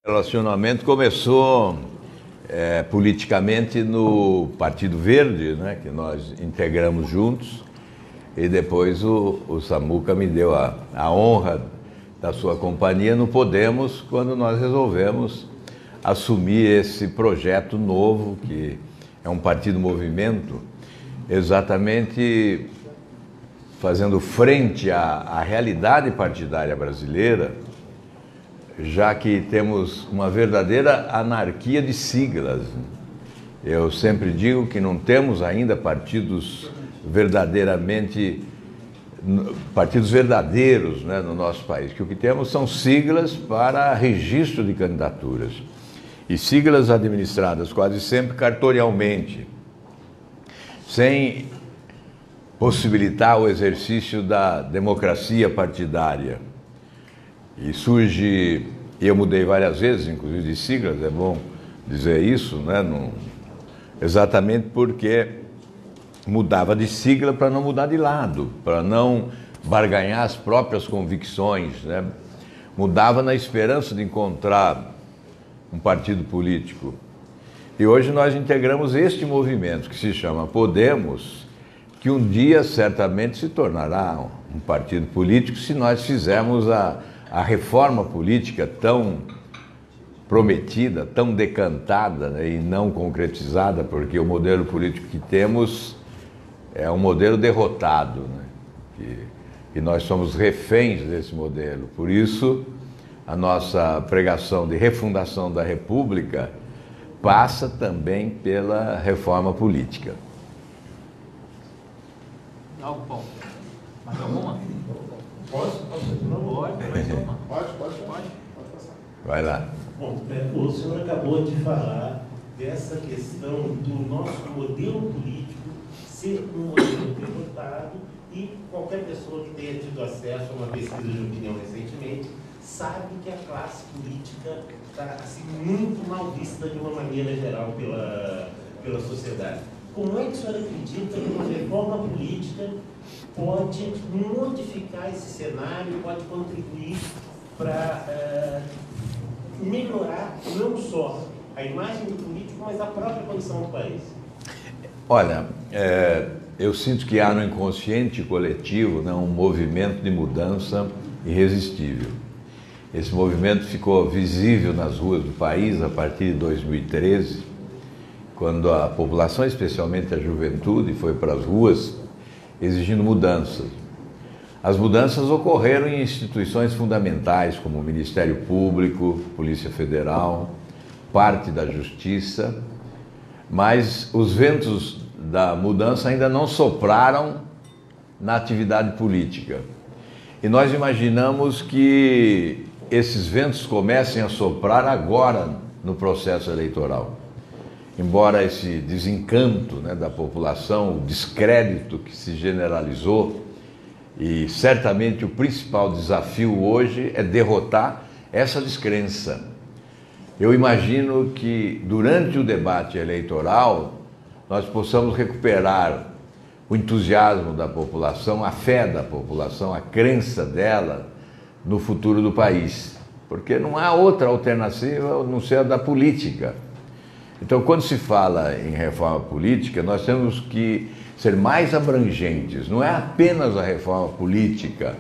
O relacionamento começou politicamente no Partido Verde, né, que nós integramos juntos, e depois o Samuca me deu a honra da sua companhia no Podemos, quando nós resolvemos assumir esse projeto novo, que é um partido-movimento, exatamente fazendo frente à realidade partidária brasileira, já que temos uma verdadeira anarquia de siglas. Eu sempre digo que não temos ainda partidos verdadeiros, né, no nosso país, que o que temos são siglas para registro de candidaturas, e siglas administradas quase sempre cartorialmente, sem possibilitar o exercício da democracia partidária. E surge, eu mudei várias vezes, inclusive de siglas, é bom dizer isso, né? Exatamente porque mudava de sigla para não mudar de lado, para não barganhar as próprias convicções, né? Mudava na esperança de encontrar um partido político. E hoje nós integramos este movimento que se chama Podemos, que um dia certamente se tornará um partido político se nós fizermos a reforma política tão prometida, tão decantada, né, e não concretizada, porque o modelo político que temos é um modelo derrotado, né, e nós somos reféns desse modelo. Por isso, a nossa pregação de refundação da República passa também pela reforma política. Algo bom. Mais alguma? Posso? Pode, mais uma. Pode passar. Vai lá. Bom, o senhor acabou de falar dessa questão do nosso modelo político ser um modelo derrotado, e qualquer pessoa que tenha tido acesso a uma pesquisa de opinião recentemente sabe que a classe política está assim, muito mal vista de uma maneira geral pela sociedade. Como é que o senhor acredita que uma reforma política pode modificar esse cenário, pode contribuir para melhorar não só a imagem do político, mas a própria condição do país? Olha, eu sinto que há no inconsciente coletivo, né, um movimento de mudança irresistível. Esse movimento ficou visível nas ruas do país a partir de 2013, quando a população, especialmente a juventude, foi para as ruas exigindo mudanças. As mudanças ocorreram em instituições fundamentais, como o Ministério Público, Polícia Federal, parte da Justiça, mas os ventos da mudança ainda não sopraram na atividade política. E nós imaginamos que esses ventos comecem a soprar agora no processo eleitoral. Embora esse desencanto, né, da população, o descrédito que se generalizou, e certamente o principal desafio hoje é derrotar essa descrença. Eu imagino que durante o debate eleitoral nós possamos recuperar o entusiasmo da população, a fé da população, a crença dela no futuro do país, porque não há outra alternativa a não ser a da política. Então, quando se fala em reforma política, nós temos que ser mais abrangentes. Não é apenas a reforma política,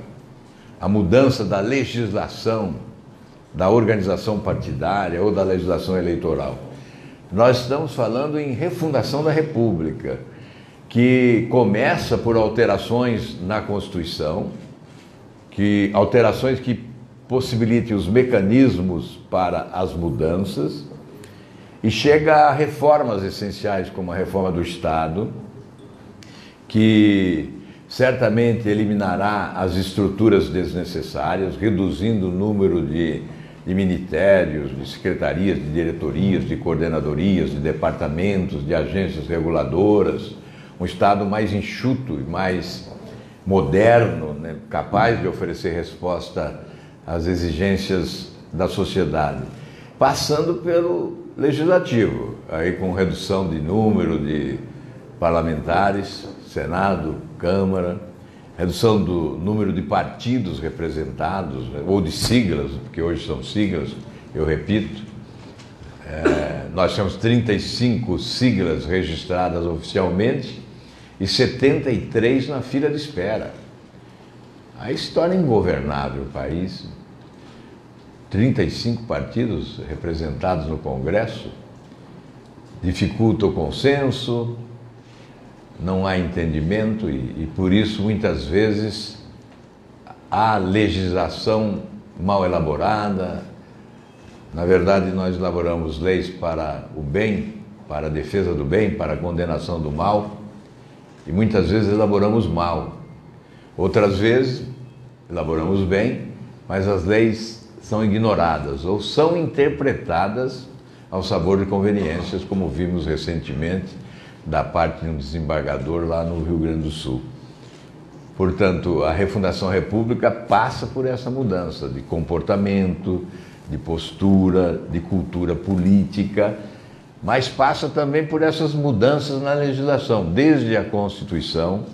a mudança da legislação, da organização partidária ou da legislação eleitoral. Nós estamos falando em refundação da República, que começa por alterações na Constituição, alterações que possibilitem os mecanismos para as mudanças, e chega a reformas essenciais, como a reforma do Estado, que certamente eliminará as estruturas desnecessárias, reduzindo o número de ministérios, de secretarias, de diretorias, de coordenadorias, de departamentos, de agências reguladoras, um Estado mais enxuto e mais moderno, né, capaz de oferecer resposta às exigências da sociedade, passando pelo Legislativo, aí com redução de número de parlamentares, Senado, Câmara, redução do número de partidos representados, ou de siglas, porque hoje são siglas, eu repito, nós temos 35 siglas registradas oficialmente e 73 na fila de espera. Aí se torna ingovernável o país. 35 partidos representados no Congresso, dificulta o consenso, não há entendimento e por isso muitas vezes há legislação mal elaborada. Na verdade, nós elaboramos leis para o bem, para a defesa do bem, para a condenação do mal, e muitas vezes elaboramos mal. Outras vezes, elaboramos bem, mas as leis são ignoradas ou são interpretadas ao sabor de conveniências, como vimos recentemente da parte de um desembargador lá no Rio Grande do Sul. Portanto, a refundação da República passa por essa mudança de comportamento, de postura, de cultura política, mas passa também por essas mudanças na legislação, desde a Constituição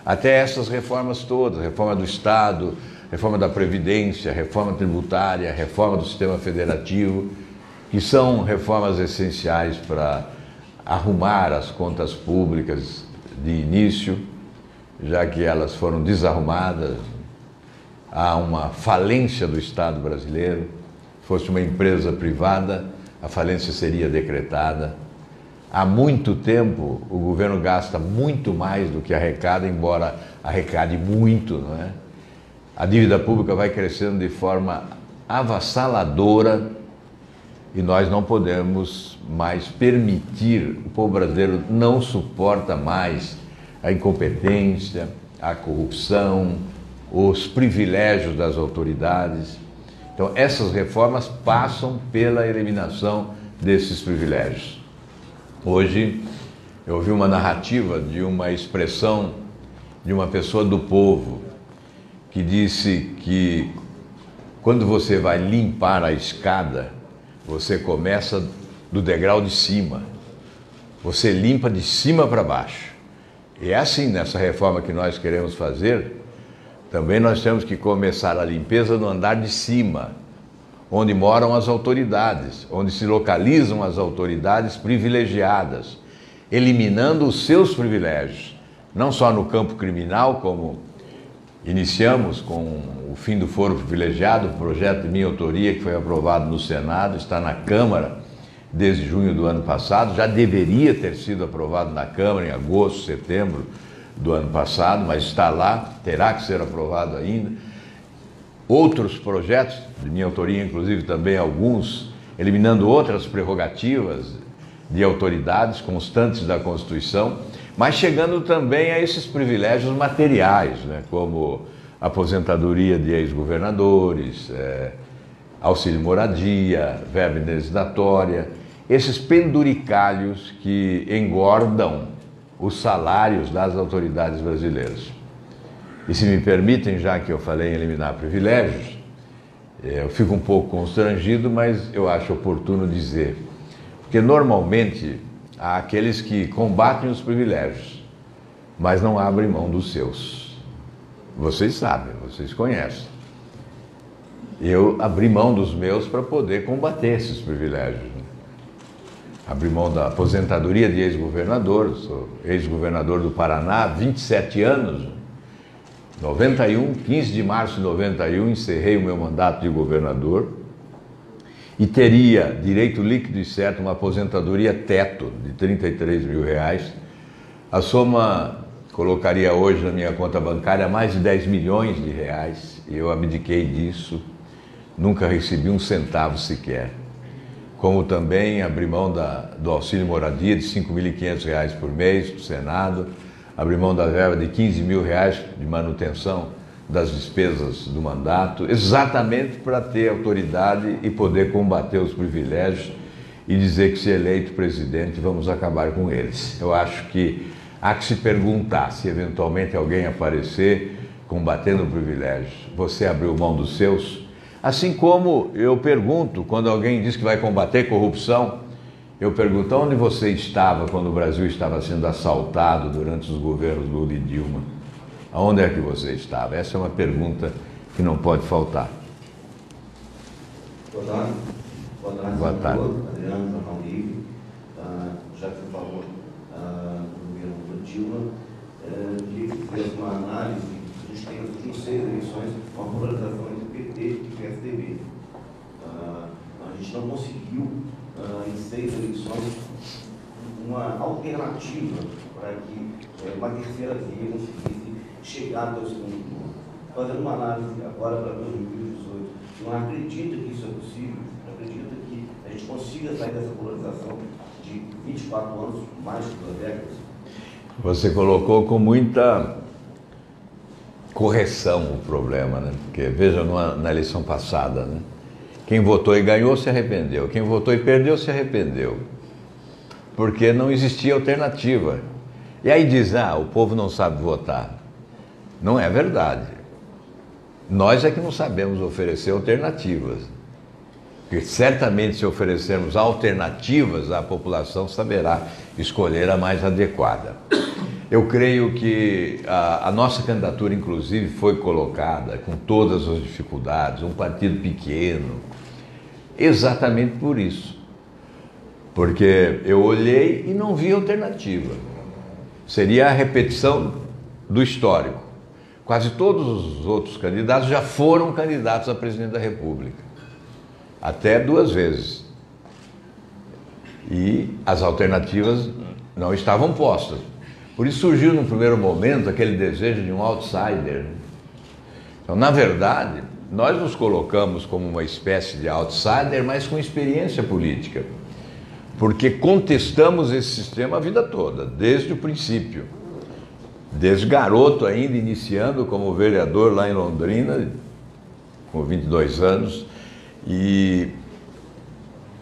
até essas reformas todas, reforma do Estado, reforma da Previdência, reforma tributária, reforma do sistema federativo, que são reformas essenciais para arrumar as contas públicas de início, já que elas foram desarrumadas, há uma falência do Estado brasileiro. Se fosse uma empresa privada, a falência seria decretada. Há muito tempo o governo gasta muito mais do que arrecada, embora arrecade muito, não é? A dívida pública vai crescendo de forma avassaladora e nós não podemos mais permitir. O povo brasileiro não suporta mais a incompetência, a corrupção, os privilégios das autoridades. Então, essas reformas passam pela eliminação desses privilégios. Hoje, eu ouvi uma narrativa de uma expressão de uma pessoa do povo que disse que quando você vai limpar a escada, você começa do degrau de cima. Você limpa de cima para baixo. E é assim, nessa reforma que nós queremos fazer, também nós temos que começar a limpeza no andar de cima, onde moram as autoridades, onde se localizam as autoridades privilegiadas, eliminando os seus privilégios, não só no campo criminal, como iniciamos com o fim do foro privilegiado, o projeto de minha autoria que foi aprovado no Senado, está na Câmara desde junho do ano passado, já deveria ter sido aprovado na Câmara em agosto, setembro do ano passado, mas está lá, terá que ser aprovado ainda. Outros projetos, de minha autoria inclusive também alguns, eliminando outras prerrogativas de autoridades constantes da Constituição, mas chegando também a esses privilégios materiais, né, como aposentadoria de ex-governadores, auxílio moradia, verba indenizatória, esses penduricalhos que engordam os salários das autoridades brasileiras. E se me permitem, já que eu falei em eliminar privilégios, eu fico um pouco constrangido, mas eu acho oportuno dizer, porque normalmente há aqueles que combatem os privilégios, mas não abrem mão dos seus. Vocês sabem, vocês conhecem. Eu abri mão dos meus para poder combater esses privilégios. Abri mão da aposentadoria de ex-governador, sou ex-governador do Paraná há 27 anos. 15 de março de 91, encerrei o meu mandato de governador e teria direito líquido e certo uma aposentadoria teto de R$33 mil. A soma colocaria hoje na minha conta bancária mais de R$10 milhões e eu abdiquei disso, nunca recebi um centavo sequer. Como também abri mão do auxílio moradia de R$5.500 por mês para o Senado, abri mão da verba de R$15 mil de manutenção das despesas do mandato, exatamente para ter autoridade e poder combater os privilégios e dizer que, se eleito presidente, vamos acabar com eles. Eu acho que há que se perguntar, se eventualmente alguém aparecer combatendo privilégios, você abriu mão dos seus? Assim como eu pergunto, quando alguém diz que vai combater corrupção, eu pergunto, onde você estava quando o Brasil estava sendo assaltado durante os governos Lula e Dilma? Aonde é que você estava? Essa é uma pergunta que não pode faltar. Boa tarde. Boa tarde. Adriano, Jornal Livre. Já que você falou do governo Dilma, queria que fizesse uma análise. A gente tem nas últimas 6 eleições uma polarização entre PT e PSDB. A gente não conseguiu, em 6 eleições, uma alternativa para que uma terceira via conseguisse chegar até o segundo turno. Fazendo uma análise agora para 2018, não acredita que isso é possível? Acredita que a gente consiga sair dessa polarização de 24 anos, mais de 2 décadas? Você colocou com muita correção o problema, né? Porque veja na eleição passada, né? Quem votou e ganhou se arrependeu, quem votou e perdeu se arrependeu, porque não existia alternativa. E aí diz, o povo não sabe votar. Não é verdade. Nós é que não sabemos oferecer alternativas. Porque certamente se oferecermos alternativas, a população saberá escolher a mais adequada. Eu creio que a nossa candidatura, inclusive, foi colocada com todas as dificuldades, um partido pequeno, exatamente por isso. Porque eu olhei e não vi alternativa. Seria a repetição do histórico. Quase todos os outros candidatos já foram candidatos a presidente da República. Até 2 vezes. E as alternativas não estavam postas. Por isso surgiu num primeiro momento aquele desejo de um outsider. Então, na verdade, nós nos colocamos como uma espécie de outsider, mas com experiência política. Porque contestamos esse sistema a vida toda, desde o princípio. Desde garoto ainda, iniciando como vereador lá em Londrina, com 22 anos, e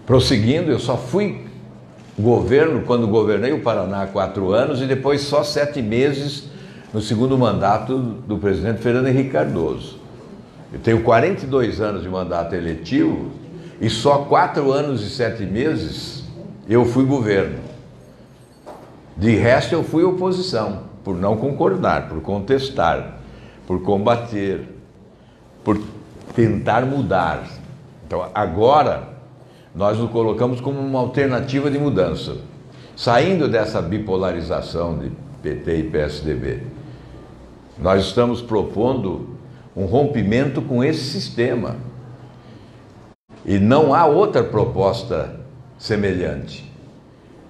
prosseguindo, eu só fui governo quando governei o Paraná há 4 anos e depois só 7 meses no segundo mandato do presidente Fernando Henrique Cardoso. Eu tenho 42 anos de mandato eletivo e só 4 anos e 7 meses eu fui governo. De resto eu fui oposição, por não concordar, por contestar, por combater, por tentar mudar. Então agora nós nos colocamos como uma alternativa de mudança, saindo dessa bipolarização de PT e PSDB. Nós estamos propondo um rompimento com esse sistema. E não há outra proposta semelhante.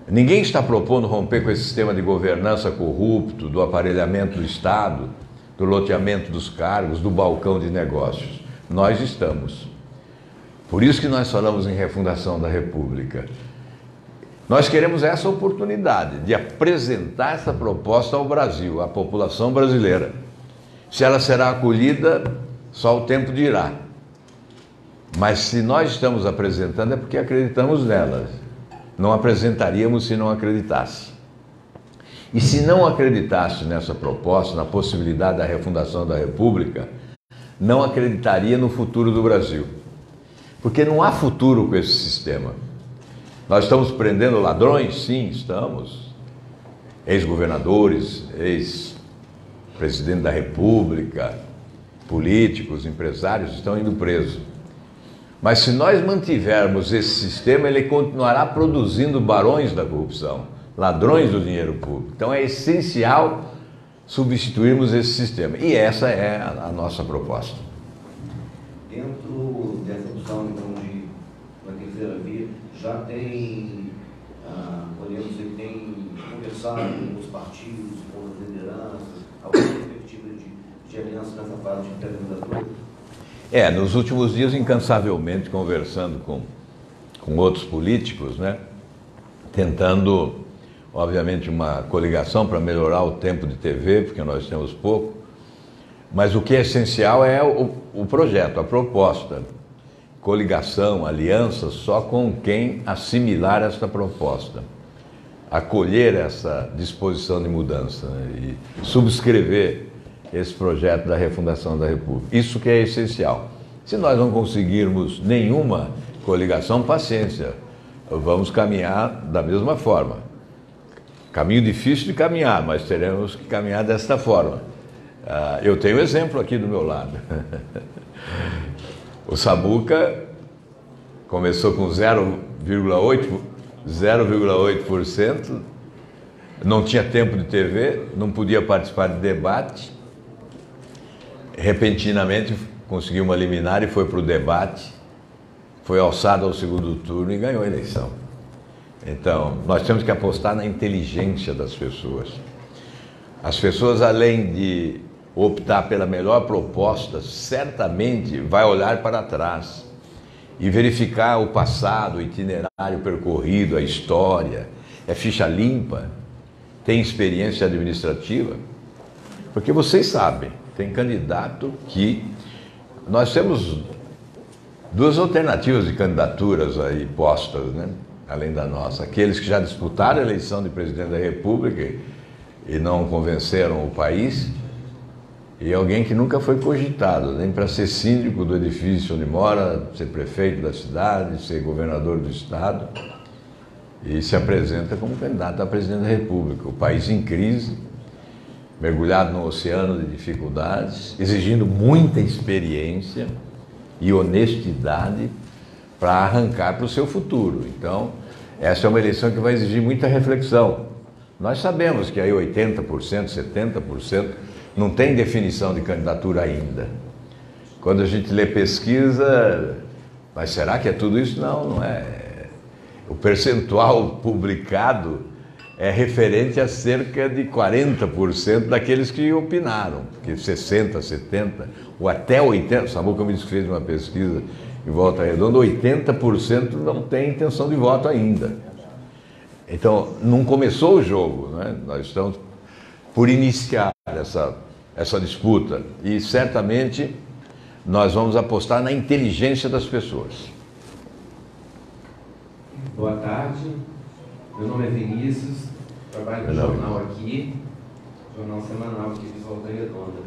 Ninguém está propondo romper com esse sistema de governança corrupto, do aparelhamento do Estado, do loteamento dos cargos, do balcão de negócios. Nós estamos. Por isso que nós falamos em refundação da República. Nós queremos essa oportunidade de apresentar essa proposta ao Brasil, à população brasileira. Se ela será acolhida, só o tempo dirá. Mas se nós estamos apresentando é porque acreditamos nelas. Não apresentaríamos se não acreditasse. E se não acreditasse nessa proposta, na possibilidade da refundação da República, não acreditaria no futuro do Brasil. Porque não há futuro com esse sistema. Nós estamos prendendo ladrões? Sim, estamos. Ex-governadores, ex-presidente da República, políticos, empresários estão indo presos. Mas se nós mantivermos esse sistema, ele continuará produzindo barões da corrupção, ladrões do dinheiro público. Então é essencial substituirmos esse sistema. E essa é a nossa proposta. Dentro dessa opção, então, de uma terceira via, já tem, podemos dizer que tem conversado com os partidos, com as lideranças, alguma perspectiva de aliança nessa fase de pré-candidatura? Nos últimos dias, incansavelmente, conversando com outros políticos, né? Tentando, obviamente, uma coligação para melhorar o tempo de TV, porque nós temos pouco, mas o que é essencial é o projeto, a proposta. Coligação, aliança, só com quem assimilar esta proposta, acolher essa disposição de mudança, né? E subscrever esse projeto da refundação da República. Isso que é essencial. Se nós não conseguirmos nenhuma coligação, paciência, vamos caminhar da mesma forma. Caminho difícil de caminhar, mas teremos que caminhar desta forma. Eu tenho exemplo aqui do meu lado. O Samuca Começou com 0,8%, não tinha tempo de TV, não podia participar de debate. Repentinamente conseguiu uma liminar e foi para o debate, foi alçado ao segundo turno e ganhou a eleição. Então, nós temos que apostar na inteligência das pessoas. As pessoas, além de optar pela melhor proposta, certamente vai olhar para trás e verificar o passado, o itinerário percorrido, a história, é ficha limpa, tem experiência administrativa, porque vocês sabem, tem candidato que... Nós temos duas alternativas de candidaturas aí postas, né? Além da nossa. Aqueles que já disputaram a eleição de presidente da República e não convenceram o país, e alguém que nunca foi cogitado, nem para ser síndico do edifício onde mora, ser prefeito da cidade, ser governador do estado, e se apresenta como candidato a presidente da República. O país em crise, mergulhado num oceano de dificuldades, exigindo muita experiência e honestidade para arrancar para o seu futuro. Então, essa é uma eleição que vai exigir muita reflexão. Nós sabemos que aí 80%, 70% não tem definição de candidatura ainda. Quando a gente lê pesquisa, mas será que é tudo isso? Não, não é. O percentual publicado é referente a cerca de 40% daqueles que opinaram, porque 60%, 70% ou até 80%, o Samuca me disse que fez uma pesquisa em Volta Redonda, 80% não tem intenção de voto ainda. Então, não começou o jogo, né? Nós estamos por iniciar essa disputa e certamente nós vamos apostar na inteligência das pessoas. Boa tarde, meu nome é Vinícius, trabalho no jornal aqui, jornal semanal aqui de Volta Redonda.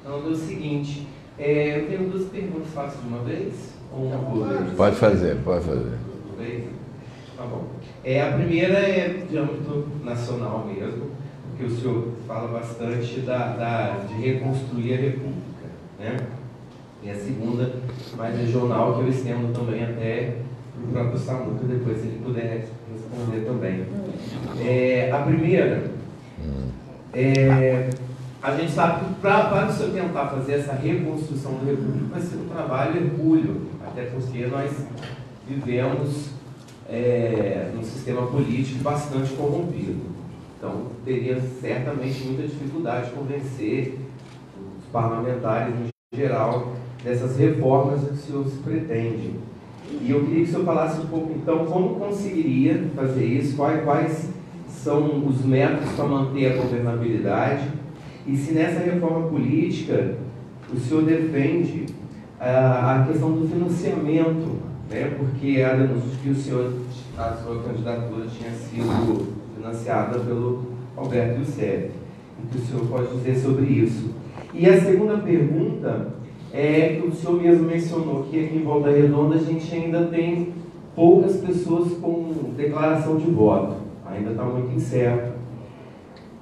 Então, é o seguinte, eu tenho duas perguntas, faço de uma vez? Ou uma por vez? Pode fazer, pode fazer. Por vez? Tá bom. A primeira é de âmbito nacional mesmo, porque o senhor fala bastante de reconstruir a República, né? E a segunda, mais regional, que eu estendo também até para o próprio Samuca, depois se ele puder responder também. A primeira, a gente sabe que para o senhor tentar fazer essa reconstrução da República vai ser um trabalho hercúleo, até porque nós vivemos num sistema político bastante corrompido. Então, teria certamente muita dificuldade de convencer os parlamentares em geral dessas reformas que o senhor se pretende. E eu queria que o senhor falasse um pouco, então, como conseguiria fazer isso, quais são os métodos para manter a governabilidade, e se nessa reforma política o senhor defende a questão do financiamento, né? Porque há denúncias que a sua candidatura tinha sido financiada pelo Alberto Youssef. O que o senhor pode dizer sobre isso? E a segunda pergunta é que o senhor mesmo mencionou que aqui em Volta Redonda a gente ainda tem poucas pessoas com declaração de voto, ainda está muito incerto.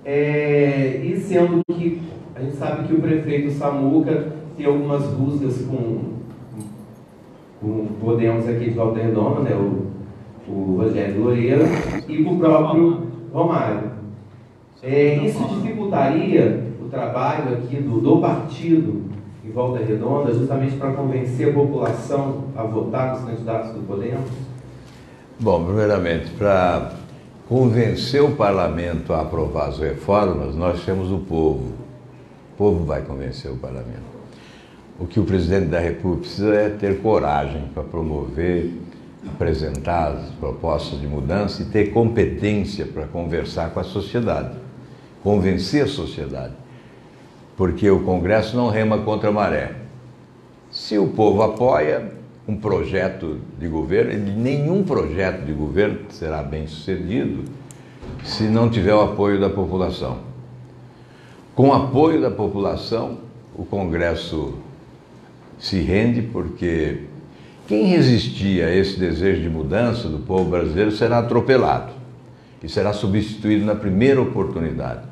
E sendo que a gente sabe que o prefeito Samuca tem algumas rusgas com o Podemos aqui de Volta Redonda, né, o Rogério Loureiro, e com o próprio Romário. Isso dificultaria o trabalho aqui do partido em Volta Redonda, justamente para convencer a população a votar nos candidatos do Podemos? Bom, primeiramente, para convencer o parlamento a aprovar as reformas, nós temos o povo. O povo vai convencer o parlamento. O que o presidente da República precisa é ter coragem para promover, apresentar as propostas de mudança e ter competência para conversar com a sociedade, convencer a sociedade, porque o Congresso não rema contra a maré. Se o povo apoia um projeto de governo, nenhum projeto de governo será bem sucedido se não tiver o apoio da população. Com o apoio da população, o Congresso se rende, porque quem resistir a esse desejo de mudança do povo brasileiro será atropelado e será substituído na primeira oportunidade.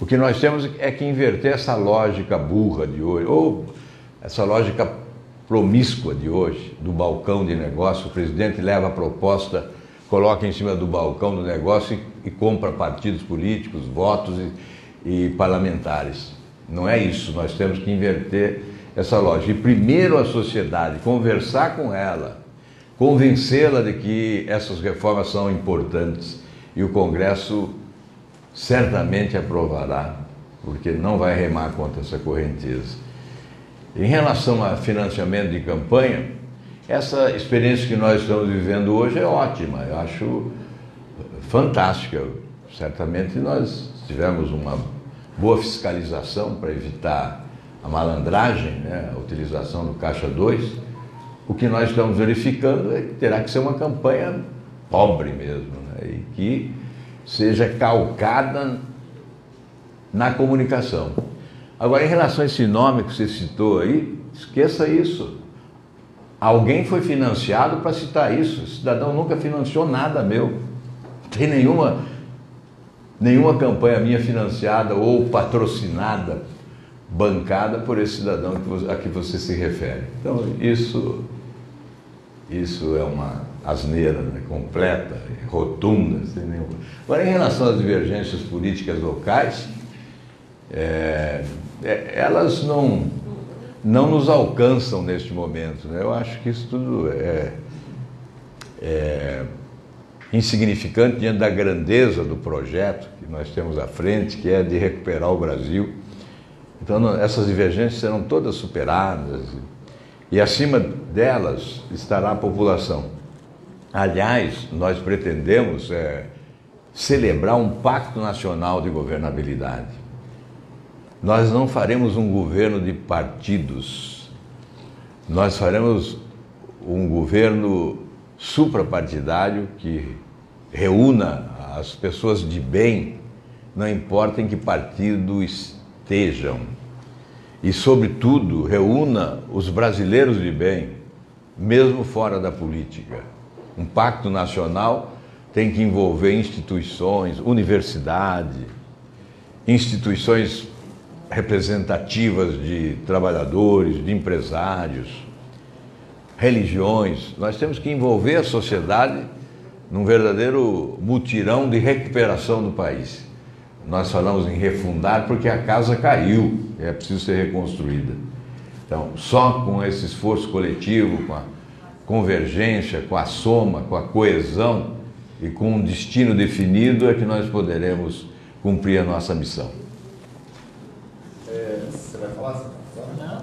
O que nós temos é que inverter essa lógica burra de hoje, ou essa lógica promíscua de hoje, do balcão de negócio, o presidente leva a proposta, coloca em cima do balcão do negócio e compra partidos políticos, votos e parlamentares. Não é isso, nós temos que inverter essa lógica. E primeiro a sociedade, conversar com ela, convencê-la de que essas reformas são importantes e o Congresso certamente aprovará, porque não vai remar contra essa correnteza. Em relação a financiamento de campanha, essa experiência que nós estamos vivendo hoje é ótima, eu acho fantástica. Certamente nós tivemos uma boa fiscalização para evitar a malandragem, né, a utilização do Caixa 2. O que nós estamos verificando é que terá que ser uma campanha pobre mesmo, né, e que seja calcada na comunicação. Agora, em relação a esse nome que você citou aí, esqueça isso. Alguém foi financiado para citar isso. Esse cidadão nunca financiou nada meu. Não tem nenhuma campanha minha financiada ou patrocinada, bancada por esse cidadão a que você se refere. Então, isso é uma asneira, né, completa, rotunda, sem nenhuma. Agora, em relação às divergências políticas locais, elas não nos alcançam neste momento, né? Eu acho que isso tudo é insignificante diante da grandeza do projeto que nós temos à frente, que é de recuperar o Brasil. Então, essas divergências serão todas superadas e acima delas estará a população. Aliás, nós pretendemos celebrar um pacto nacional de governabilidade. Nós não faremos um governo de partidos, nós faremos um governo suprapartidário que reúna as pessoas de bem, não importa em que partido estejam, e, sobretudo, reúna os brasileiros de bem, mesmo fora da política. Um pacto nacional tem que envolver instituições, universidade, instituições representativas de trabalhadores, de empresários, religiões. Nós temos que envolver a sociedade num verdadeiro mutirão de recuperação do país. Nós falamos em refundar porque a casa caiu, é preciso ser reconstruída. Então, só com esse esforço coletivo, com a convergência, com a soma, com a coesão e com um destino definido é que nós poderemos cumprir a nossa missão. Você vai falar? Não.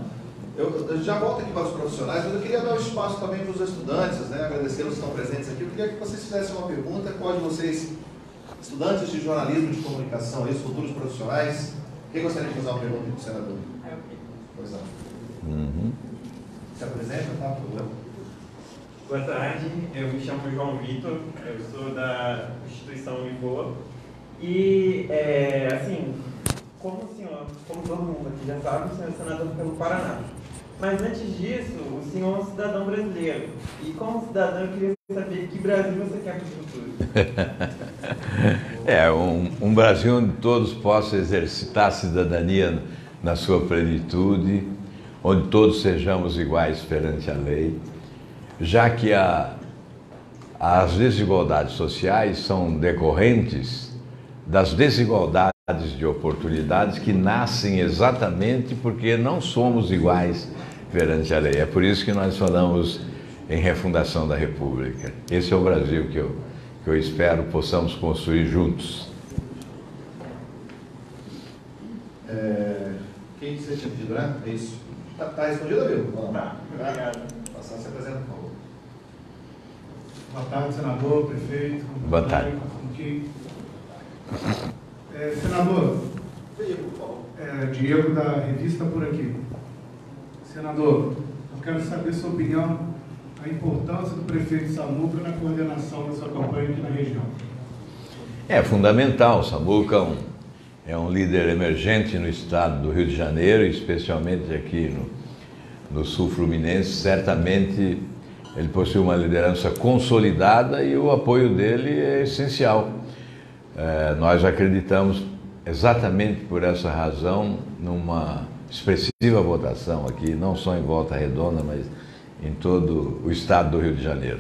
Eu já volto aqui para os profissionais, mas eu queria dar um espaço também para os estudantes, né? Agradecer os que estão presentes aqui. Eu queria que vocês fizessem uma pergunta. Qual de vocês, estudantes de jornalismo de comunicação, futuros profissionais, quem gostaria de fazer uma pergunta para o senador? Pois não. Se apresenta, tá? Por favor. Boa tarde, eu me chamo João Vitor, eu sou da instituição Lisboa e, assim, como o senhor, como todo mundo aqui já sabe, o senhor é senador pelo Paraná. Mas antes disso, o senhor é um cidadão brasileiro. E como cidadão, eu queria saber que Brasil você quer para o futuro. Um Brasil onde todos possam exercitar a cidadania na sua plenitude, onde todos sejamos iguais perante a lei, já que as desigualdades sociais são decorrentes das desigualdades de oportunidades que nascem exatamente porque não somos iguais perante a lei. É por isso que nós falamos em refundação da República. Esse é o Brasil que eu espero possamos construir juntos. Quem você tinha pedido, né? É isso. Tá respondido, amigo? Tá, obrigado. Passar, se apresenta, por favor. Boa tarde, senador, prefeito. Boa tarde. Senador, Diego da revista Por Aqui. Senador, eu quero saber sua opinião, a importância do prefeito Samuca na coordenação da sua campanha aqui na região. É fundamental. Samuca é um líder emergente no estado do Rio de Janeiro, especialmente aqui no sul fluminense. Certamente ele possui uma liderança consolidada e o apoio dele é essencial. Nós acreditamos exatamente por essa razão numa expressiva votação aqui, não só em Volta Redonda, mas em todo o estado do Rio de Janeiro.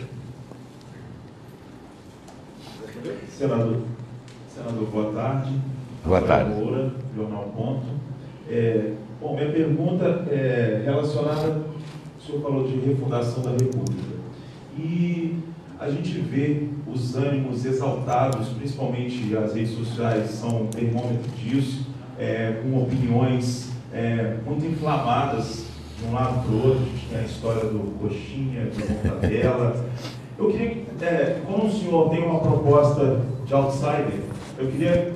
Senador, boa tarde. Boa tarde. Rafael Moura, Jornal Ponto. Bom, minha pergunta é relacionada, o senhor falou de refundação da República, e a gente vê os ânimos exaltados, principalmente as redes sociais são um termômetro disso, com opiniões muito inflamadas de um lado para o outro. A gente tem a história do Coxinha, do Mortadela. Eu queria, como o senhor tem uma proposta de outsider, eu queria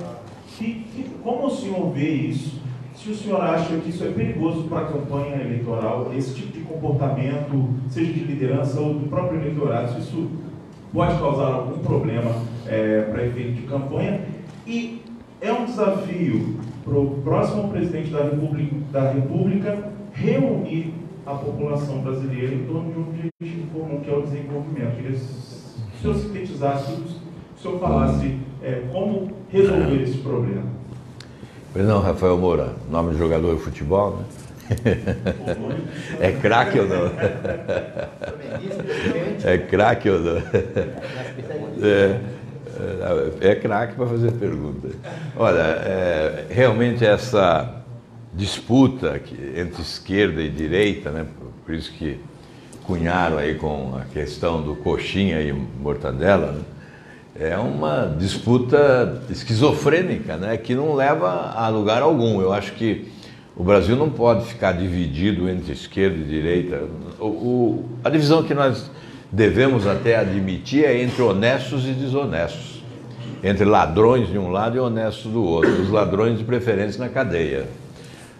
como o senhor vê isso? Se o senhor acha que isso é perigoso para a campanha eleitoral, esse tipo de comportamento, seja de liderança ou do próprio eleitorado, se isso pode causar algum problema para efeito de campanha, e é um desafio para o próximo presidente da República reunir a população brasileira em torno de um objetivo comum, que é o desenvolvimento. Eu queria que o senhor sintetizasse, o senhor falasse como resolver esse problema. Pois não, Rafael Moura, nome de jogador de futebol, né? É craque ou não? É craque ou não? É craque para fazer pergunta. Olha, realmente essa disputa entre esquerda e direita, né? Por isso que cunharam aí com a questão do Coxinha e Mortadela, né? É uma disputa esquizofrênica, né? Que não leva a lugar algum. Eu acho que o Brasil não pode ficar dividido entre esquerda e direita. A divisão que nós devemos até admitir é entre honestos e desonestos, entre ladrões de um lado e honestos do outro, os ladrões de preferência na cadeia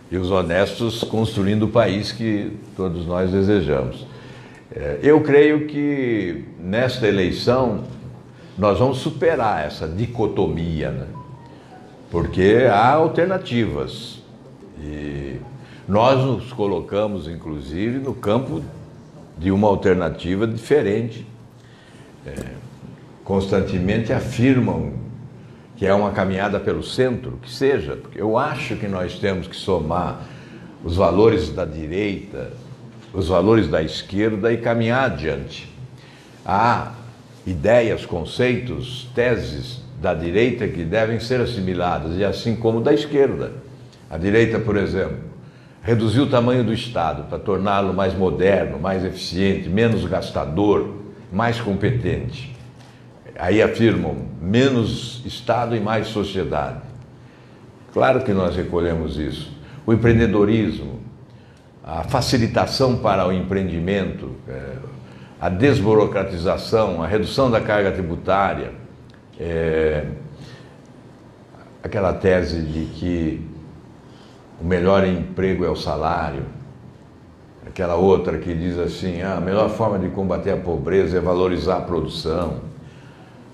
e os honestos construindo o país que todos nós desejamos. Eu creio que nesta eleição nós vamos superar essa dicotomia, né? Porque há alternativas e nós nos colocamos inclusive no campo de uma alternativa diferente. Constantemente afirmam que é uma caminhada pelo centro, que seja, porque eu acho que nós temos que somar os valores da direita, os valores da esquerda e caminhar adiante. Há ideias, conceitos, teses da direita que devem ser assimiladas, e assim como da esquerda. A direita, por exemplo, reduziu o tamanho do Estado para torná-lo mais moderno, mais eficiente, menos gastador, mais competente. Aí afirmam menos Estado e mais sociedade. Claro que nós recolhemos isso. O empreendedorismo, a facilitação para o empreendimento, a desburocratização, a redução da carga tributária, aquela tese de que o melhor emprego é o salário, aquela outra que diz assim, a melhor forma de combater a pobreza é valorizar a produção.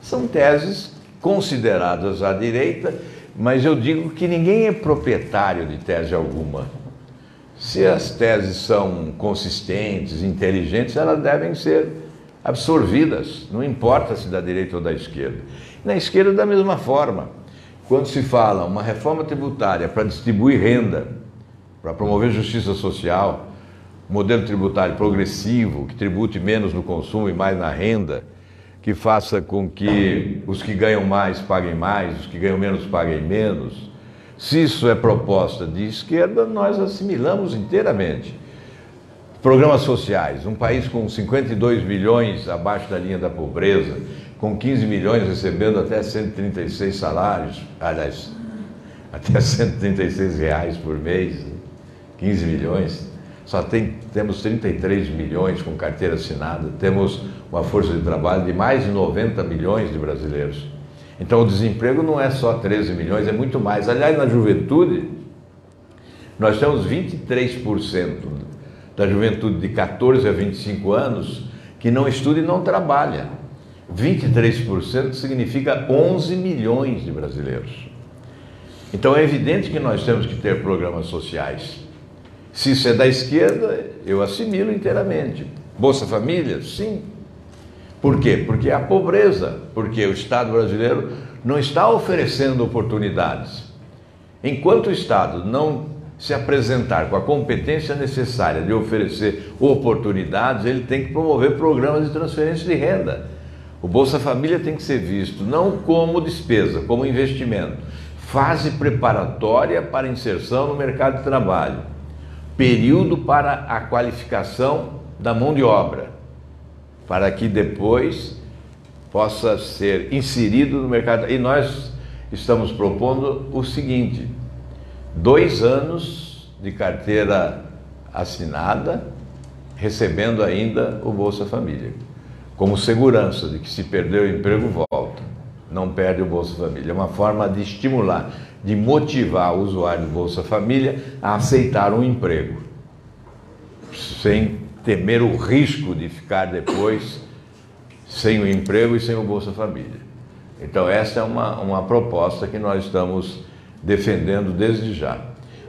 São teses consideradas à direita, mas eu digo que ninguém é proprietário de tese alguma. Se as teses são consistentes, inteligentes, elas devem ser absorvidas, não importa se da direita ou da esquerda. Na esquerda, da mesma forma, quando se fala uma reforma tributária para distribuir renda, para promover justiça social, modelo tributário progressivo, que tribute menos no consumo e mais na renda, que faça com que os que ganham mais paguem mais, os que ganham menos paguem menos. Se isso é proposta de esquerda, nós assimilamos inteiramente. Programas sociais, um país com 52 milhões abaixo da linha da pobreza, com 15 milhões recebendo até 136 salários, aliás, até 136 reais por mês, 15 milhões, temos 33 milhões com carteira assinada, temos uma força de trabalho de mais de 90 milhões de brasileiros. Então o desemprego não é só 13 milhões, é muito mais. Aliás, na juventude, nós temos 23% da juventude de 14 a 25 anos que não estuda e não trabalha. 23% significa 11 milhões de brasileiros. Então é evidente que nós temos que ter programas sociais. Se isso é da esquerda, eu assimilo inteiramente. Bolsa Família? Sim. Por quê? Porque há pobreza, porque o Estado brasileiro não está oferecendo oportunidades. Enquanto o Estado não se apresentar com a competência necessária de oferecer oportunidades, ele tem que promover programas de transferência de renda. O Bolsa Família tem que ser visto não como despesa, como investimento. Fase preparatória para inserção no mercado de trabalho. Período para a qualificação da mão de obra, para que depois possa ser inserido no mercado. E nós estamos propondo o seguinte: 2 anos de carteira assinada, recebendo ainda o Bolsa Família, como segurança de que se perder o emprego, volta, não perde o Bolsa Família. É uma forma de estimular, de motivar o usuário do Bolsa Família a aceitar um emprego, sem temer o risco de ficar depois sem o emprego e sem o Bolsa Família. Então essa é uma proposta que nós estamos defendendo desde já.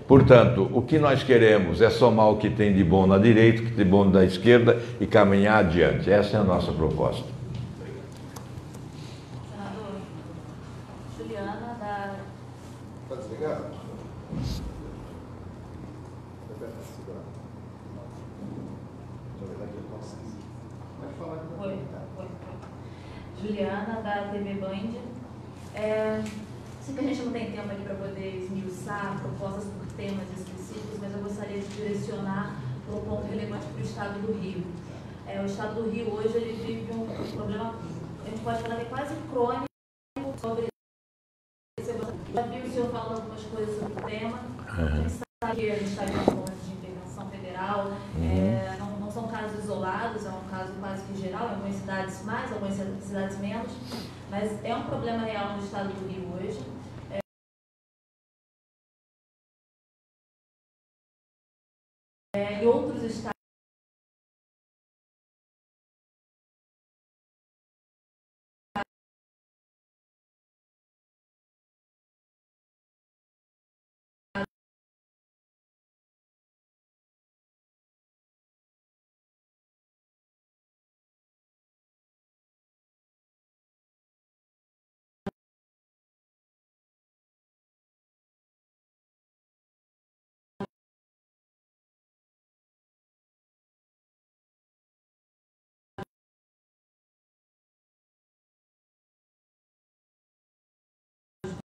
Portanto, o que nós queremos é somar o que tem de bom na direita, o que tem de bom na esquerda e caminhar adiante. Essa é a nossa proposta. Senador, Juliana da... Está desligado? Oi. Juliana da TV Band. Sei que a gente não tem tempo aqui para poder esmiuçar propostas por temas específicos, mas eu gostaria de direcionar para um ponto relevante para o Estado do Rio. O Estado do Rio hoje ele vive um problema, a gente pode falar que é quase crônico sobre esse. Já vi o senhor falando algumas coisas sobre o tema. A gente sabe que a gente está vivendo um momento de intervenção federal, não são casos isolados, é um caso quase que geral, em algumas cidades mais, algumas cidades menos, mas é um problema real no Estado do Rio hoje.